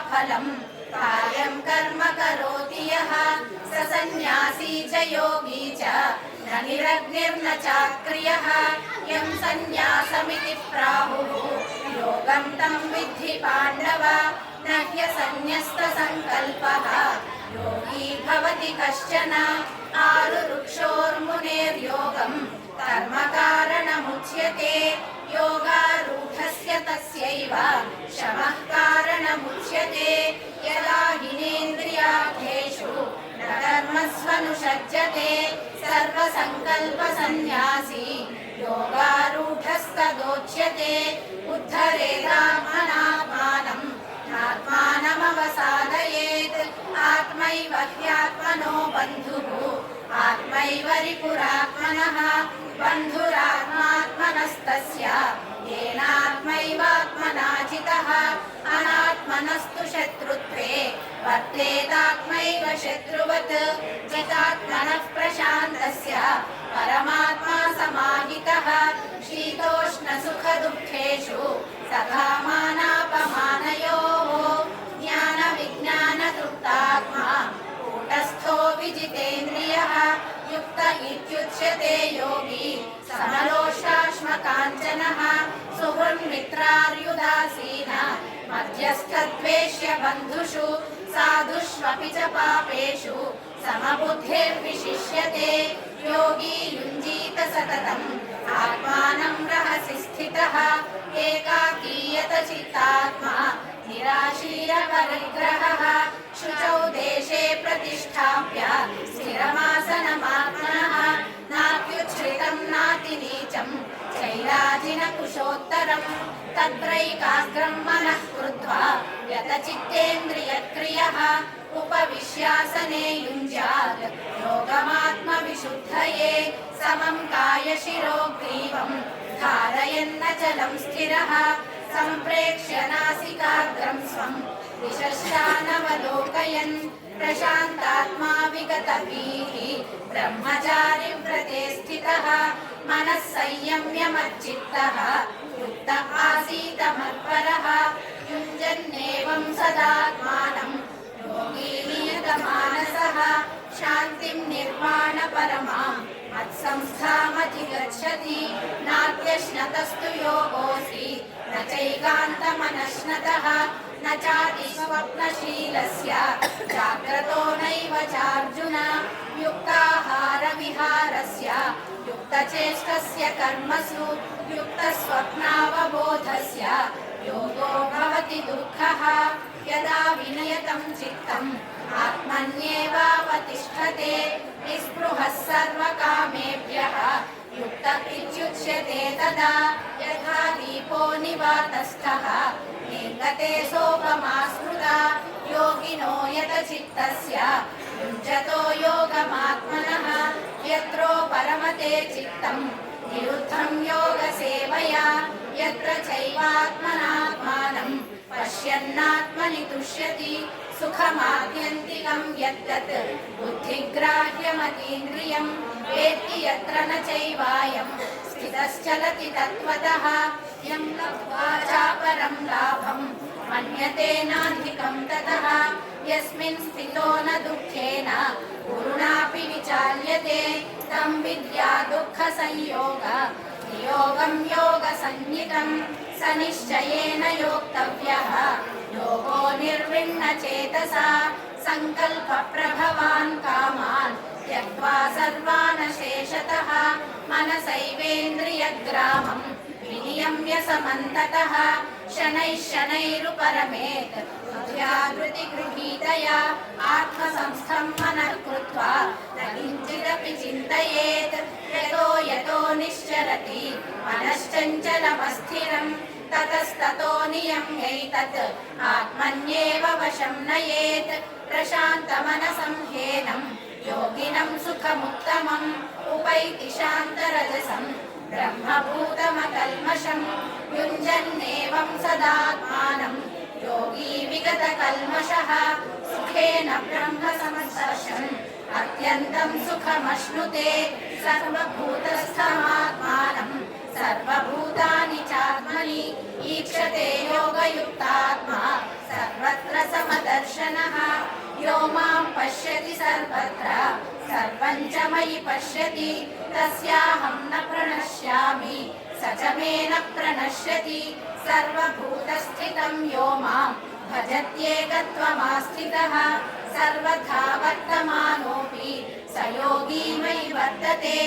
फलं कार्यं कर्म करोति यः स सन्न्यासी च योगी च न निरग्निर्न चाक्रियः यं सन्न्यासमिति प्राहुः योगं तं विद्धि पाण्डव न ह्यसन्न्यस्तसङ्कल्पः योगी भवति कश्चन आरुरुक्षोर्मुनेर्योगं कर्मकारणमुच्यते योगारूढस्य तस्यैव शमः कारणमुच्यते यदा हिनेन्द्रियार्थेषु न कर्मस्वनुषज्यते सर्वसङ्कल्पसन्न्यासी योगारूढस्तदोच्यते उद्धरेदात्मनात्मानं नात्मानमवसादयेत् आत्मैव ह्यात्मनो बन्धुः आत्मैव रिपुरात्मनः बन्धुरात्मात्मनस्तस्य येनात्मैवात्मना जितः अनात्मनस्तु शत्रुत्वे वर्तेतात्मैव शत्रुवत् जितात्मनः प्रशान्तस्य परमात्मा समाहितः शीतोष्णसुखदुःखेषु सखा मानापमानयोः ज्ञानविज्ञानतृप्तात्मा कूटस्थो विजितेन्द्रियः युक्त इत्युच्यते योगी समलोष्टाश्मकाञ्चनः सुहृन्मित्रार्युदासीन मध्यस्थद्वेष्य बन्धुषु साधुष्वपि च पापेषु समबुद्धिर्विशिष्यते योगी युञ्जीत सततम् आत्मानं रहसि स्थितः एकाकीयत चित्तात्मा निराशीरपरिग्रहः शुचौ देशे प्रतिष्ठाप्य स्थिरमासनमात्मनः नात्युच्छ्रितं नातिनीचं चैलाजिनकुशोत्तरं तत्रैकाग्रं मनः कृत्वा यत चित्तेन्द्रियक्रियः उपविश्यासने युञ्ज्यात् योगमात्मविशुद्धये समं कायशिरोग्रीवं धारयन्नचलं स्थिरः सम्प्रेक्ष्य नासिकाग्रं स्वं दिशश्चानवलोकयन् प्रशान्तात्मा विगतभीः ब्रह्मचारिव्रते स्थितः मनः संयम्य मच्चित्तः युक्त आसीत मत्परः युञ्जन्नेवं सदात्मानं योगी नियतमानसः शान्तिं निर्वाणपरमां मत्संस्थामधिगच्छति नात्यश्नतस्तु योगोऽसि न चैकान्तमनश्नतः न चातिस्वप्नशीलस्य जाग्रतो नैव चार्जुन युक्ताहारविहारस्य युक्तचेष्टस्य कर्मसु युक्तस्वप्नावबोधस्य योगो भवति दुःखः यदा विनयतं चित्तम् आत्मन्येवावतिष्ठते निःस्पृहः सर्वकामेभ्यः युक्त इत्युच्यते तदा यथा दीपो निवातस्थः नेङ्गते सोपमा स्मृता योगिनो यतचित्तस्य युञ्जतो योगमात्मनः यत्रो परमते चित्तं निरुद्धं योगसेवया यत्र चैवात्मनात्मानं पश्यन्नात्मनि तुष्यति सुखमात्यन्तिकं यत्तत् बुद्धिग्राह्यमतीन्द्रियं वेत्ति यत्र न चैवायं स्थितश्चलति तत्त्वतः यं लब्ध्वा चापरं लाभं मन्यते नाधिकं ततः यस्मिन् स्थितो न दुःखेन गुरुणापि विचाल्यते तं विद्या दुःखसंयोग नियोगं योगसंज्ञितं स निश्चयेन योक्तव्यः योगो निर्विण्णचेतसा सङ्कल्पप्रभवान् कामान् त्यक्त्वा सर्वान् शेषतः मनसैवेन्द्रियग्रामं विनियम्य समन्ततः शनैः शनैरुपरमेत् बुद्ध्याधृतिगृहीतया आत्मसंस्थं मनः कृत्वा न किञ्चिदपि चिन्तयेत् यतो यतो निश्चरति मनश्चञ्चलमस्थिरं ततस्ततो नियम्यैतत् आत्मन्येव वशं नयेत् प्रशान्तमनसं ह्येनं योगिनं सुखमुत्तमम् उपैति शान्तरजसं ब्रह्मभूतमकल्मषं युञ्जन्नेवं सदात्मानं योगी विगतकल्मषः सुखेन ब्रह्मसंस्पर्शम् अत्यन्तं सुखमश्नुते सर्वभूतस्थमात्मानं सर्वभूतानि चात्मनि ईक्षते योगयुक्तात्मा सर्वत्र समदर्शनः यो मां पश्यति सर्वत्र सर्वं च मयि पश्यति तस्याहं न प्रणश्यामि स च मे न प्रणश्यति सर्वभूतस्थितं यो मां भजत्येकत्वमास्थितः सर्वथा वर्तमानोऽपि स योगी मयि वर्तते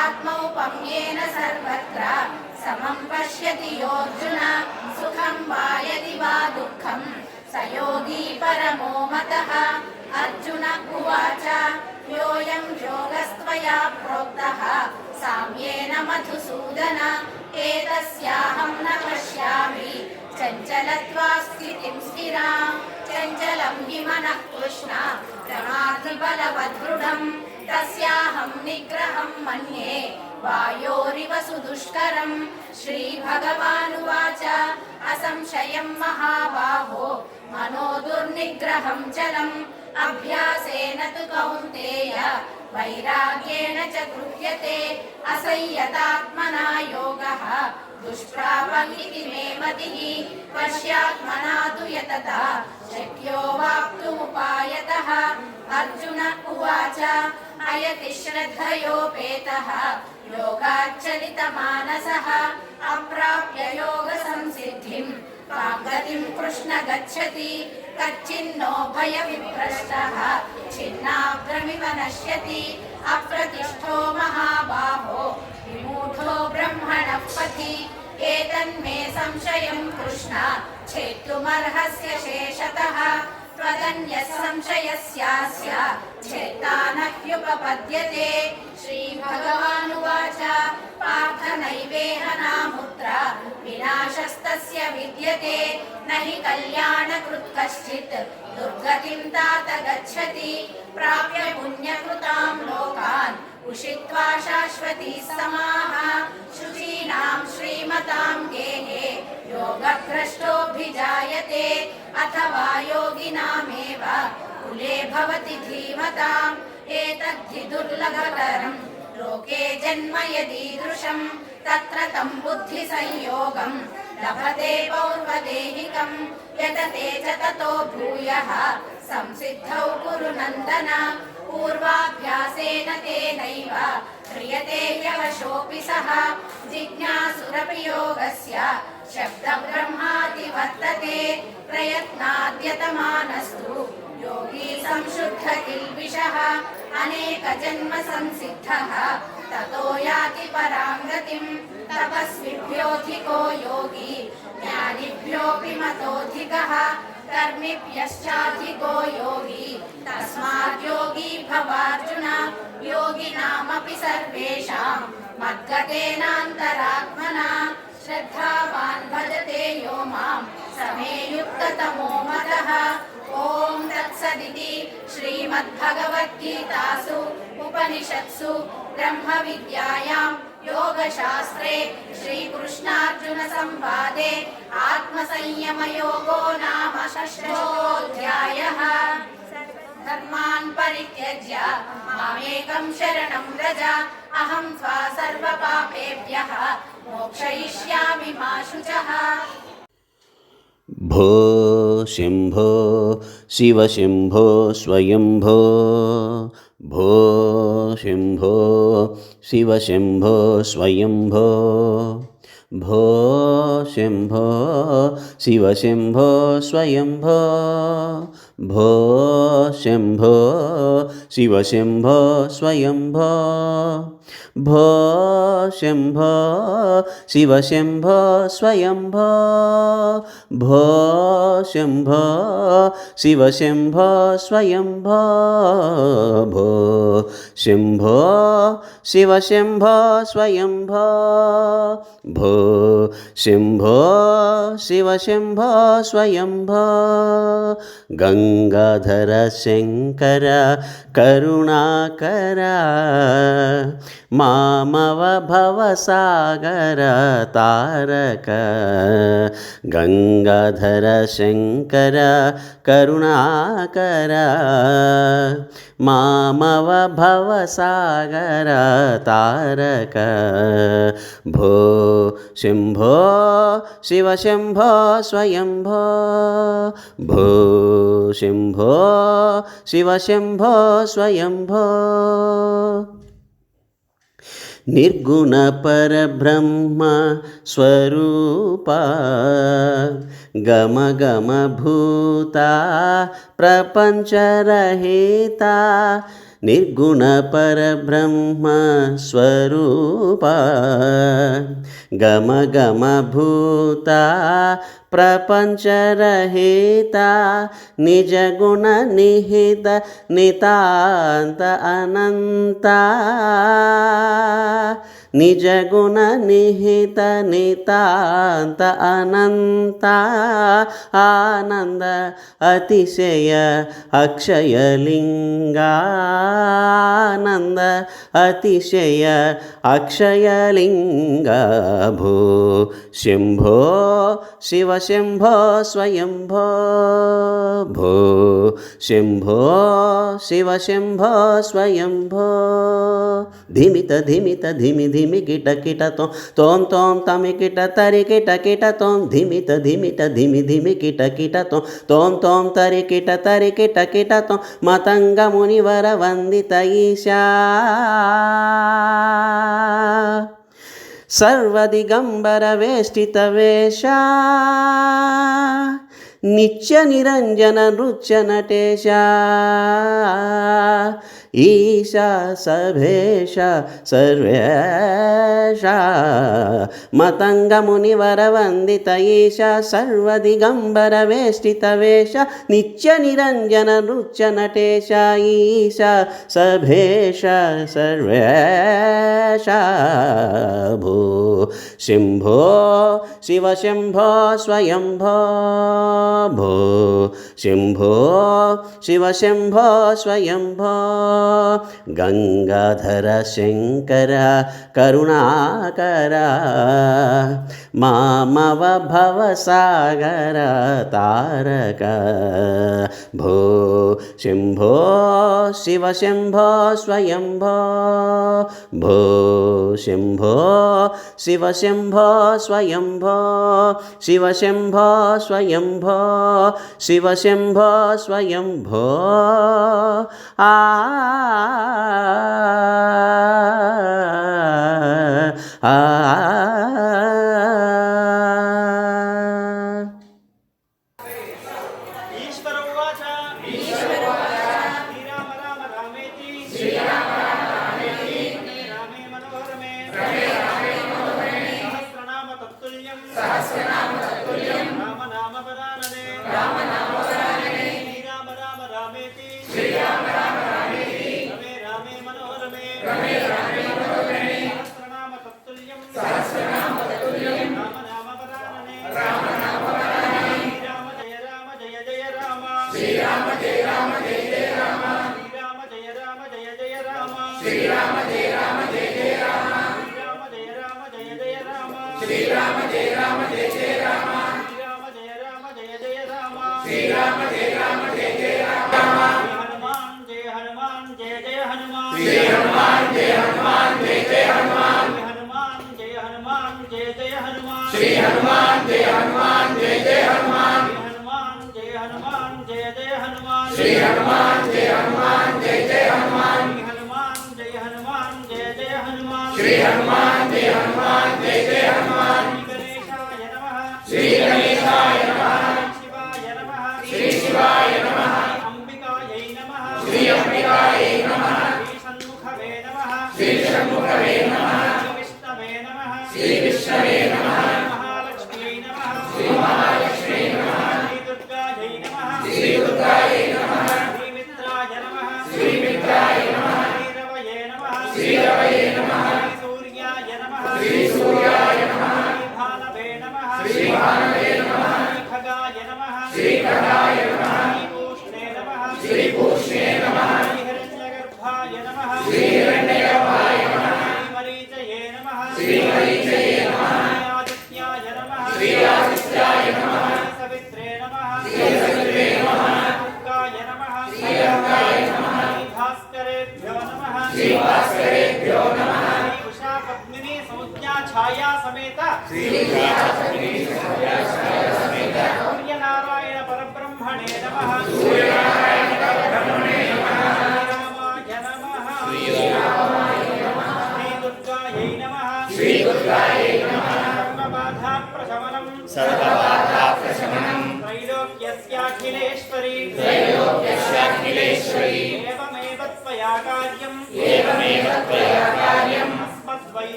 आत्मौपम्येन सर्वत्र समं पश्यति योऽर्जुन सुखं वा यदि वा दुःखं स योगी परमो मतः अर्जुन उवाच योऽयं योगस्त्वया प्रोक्तः साम्येन मधुसूदन एतस्याहं न पश्यामि चञ्चलत्वा स्थितिं स्थिरां चञ्चलं हि मनः कृष्ण प्रमाथि बलवदृढं तस्याहं निग्रहं मन्ये वायोरिव सुदुष्करं श्रीभगवानुवाच असंशयं महाबाहो मनो दुर्निग्रहं चलम् अभ्यासेन तु कौन्तेय वैराग्येण च गृह्यते असंयतात्मना योगः दुष्प्राप इति मे मतिः पश्यात्मना तु यतता शक्यो वाप्तुमुपायतः अर्जुन उवाच अयति श्रद्धयोपेतः योगाच्चलितमानसः अप्राप्य योगसंसिद्धिं काङ्गतिं कृष्ण गच्छति कच्चिन्नो भयविभ्रष्टः छिन्नाभ्रमिव नश्यति अप्रतिष्ठो महाबाहो विमूढो ब्रह्मणः पथि एतन्मे संशयं कृष्ण छेत्तुमर्हस्य शेषतः त्वदन्यः संशयस्यास्य चेत्ता न ह्युपपद्यते। श्रीभगवानुवाच पार्थ नैवेह नामुत्र विनाशस्तस्य विद्यते न हि कल्याणकृत् कश्चित् दुर्गतिं तात गच्छति। प्राप्य पुण्यकृतां लोकान् उषित्वा शाश्वती समाः शुचीनां श्रीमतां गेहे योगभ्रष्टोऽभिजायते। अथवा योगिनामेव कुले भवति धीमताम् एतद्धि दुर्लभतरं लोके जन्म यदीदृशं तत्र तं बुद्धिसंयोगं लभते पौर्वदेहिकं यतते च ततो भूयः संसिद्धौ कुरु नन्दन। पूर्वाभ्यासेन तेनैव क्रियते ह्यवशोऽपि सः जिज्ञासुरपि योगस्य शब्दब्रह्माति वर्तते। प्रयत्नाद्यतमानस्तु योगी संशुद्ध किल्बिषः अनेकजन्म संसिद्धः ततो याति परां गतिं। तपस्विभ्योऽधिको योगी ज्ञानिभ्योऽपि मतोऽधिकः कर्मिभ्यश्चाधिको योगी तस्माद् योगी भवार्जुन। योगिनामपि सर्वेषां मद्गतेनान्तरात्मना श्रद्धावान् भजते यो मां स मे युक्ततमो मतः। ॐ तत्सदिति श्रीमद्भगवद्गीतासु उपनिषत्सु ब्रह्मविद्यायां योगशास्त्रे श्रीकृष्णार्जुनसंवादे आत्मसंयमयोगो नाम षष्ठोऽध्यायः। धर्मान् परित्यज्य मामेकं शरणं व्रज अहं त्वा सर्वपापेभ्यः मोक्षयिष्यामि मा शुचः। भो शम्भो शिव शम्भो स्वयम्भो भो शम्भो शिव शम्भो स्वयम्भो भो शम्भो शिव शम्भो स्वयम्भो भो शम्भो शिव शम्भो स्वयम्भो भो शम्भो शिव शम्भो स्वयम्भो भो शम्भो शिव शम्भो स्वयम्भो भो शम्भो शिव शम्भो स्वयम्भो भो शम्भो शिव शम्भो स्वयम्भो। गंगाधर शंकर करुणाकर मामव भवसागर तारक। गंगाधर शंकर करुणाकर मामव भवसागर तारक। भो शम्भो शिव शम्भो स्वयम्भो भो शम्भो शिव शम्भो स्वयम्भो। निर्गुण परब्रह्म स्वरूपा गम गम भूता प्रपंचरहिता। निर्गुण परब्रह्म स्वरूपा गम गम भूता प्रपंचरहिता। निज गुण निहित नितांत अनंता। निज गुण निहित नितांत अनंता। आनंद अतिशय अक्षय लिंगानंद अतिशय अक्षय लिंग। भो शम्भो शिव शम्भो स्वयम्भो भो शम्भो शिव शम्भो स्वयम्भो। धिमित धिमित धिमि धिमि किट किट तोम तोम तमि किट तरि किट किट तोम धिमित धिमित धिमि धिमि किट किट तोम तोम तरि किट तोम मतंग मुनिवर वंदित ईशा। सर्वदिगंबर वेष्टित वेशा। नित्य निरंजन नृत्य नटेशा। ఈశా సభేశ సర్వేశ మతంగమునివరవందిత ఈశా సర్వదిగంబర వేష్టిత వేష నిత్య నిరంజన నృత్య నటేశ ఈశా సభేశ సర్వేశ భూ శంభో శివ శంభో స్వయంభో భో శంభో శివ శంభో స్వయంభో గంగాధర శంకర కరుణాకర మామవ భవసాగర తారక భో శంభో శివ శంభో స్వయంభో భో శంభో శివ శంభో స్వయంభో శివ శంభో స్వయంభో శివ శంభో స్వయంభో ఆ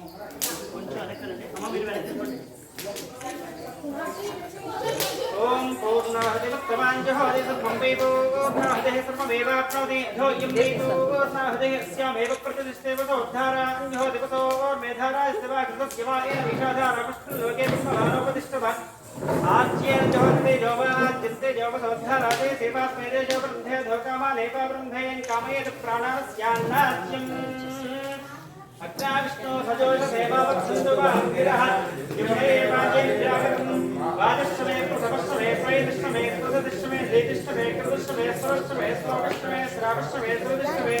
ओम पूर्णाहुति भक्तवाञ्जहोति सर्वं वै पूर्णाहुतिः सर्वमेवाप्नोति अधोऽयं वै पूर्णाहुतिः अस्यामेव प्रतिष्ठेव सोद्धाराञ्जहोति वसोर्मेधारायस्य वा कृतस्य वा येन विषाधारामष्टलोके पुष्पभानोपतिष्ठवा आज्येन जहोति जोवाद्यन्ते जोवसोद्धाराते सेवास्मेदे जोवृन्धे धोकामालेपा वृन्धेन कामयेत प्राणास्यान्नाज्यम् अग्नाविष्णो सजोष सेवावत्सन्तु वाङ्गिरः युषेवाजेन्द्रागतम् वाजश्रमे प्रसवश्रमे प्रैदिश्रमे प्रसदिश्रमे देदिश्रमे कृतश्रमे स्वरश्रमे श्लोकश्रमे श्रावश्रमे त्रिदिश्रमे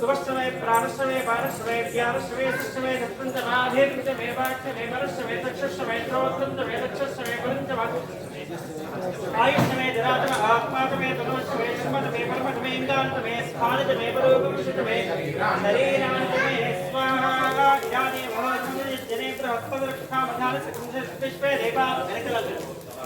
सुवश्रमे प्राणश्रमे पानश्रमे ज्ञानश्रमे शिश्रमे सप्तञ्चमाधेर्पञ्चमे वाक्यमे मनश्रमे चक्षुश्रमे श्रोत्रञ्चमे दक्षश्रमे पुरञ्चमा आयुष्यमे जरातम आत्मातमे तनोश्रमे कर्मतमे परमतमे इन्द्रान्तमे स्थानतमे परोपविशतमे शरीरान्तमे स्वाहा यानि भवति जने बृहस्पतिरक्षामधानसकुंसपुष्पे देवा वेनकलग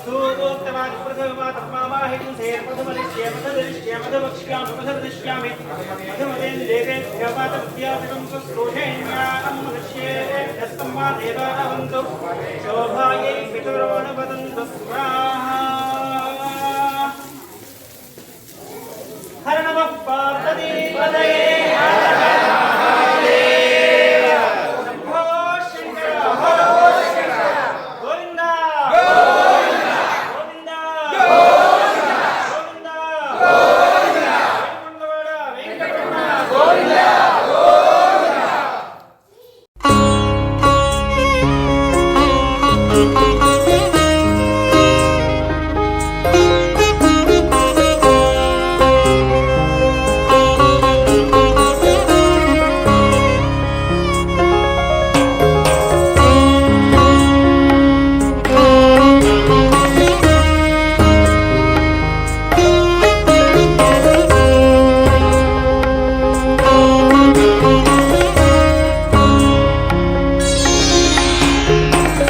सूक्तवाद प्रथमवाद तस्मावाहिं सेर प्रथमदिश्ये मधुदिश्ये मधुवक्ष्यां मधुदिश्यामि मधुमदेन देवेन देवातमध्यासकं सुश्रोषेण्यां मनुष्ये यस्तम्मा देवा अवन्तु शोभायै पितरो न वदन्तु स्वाहा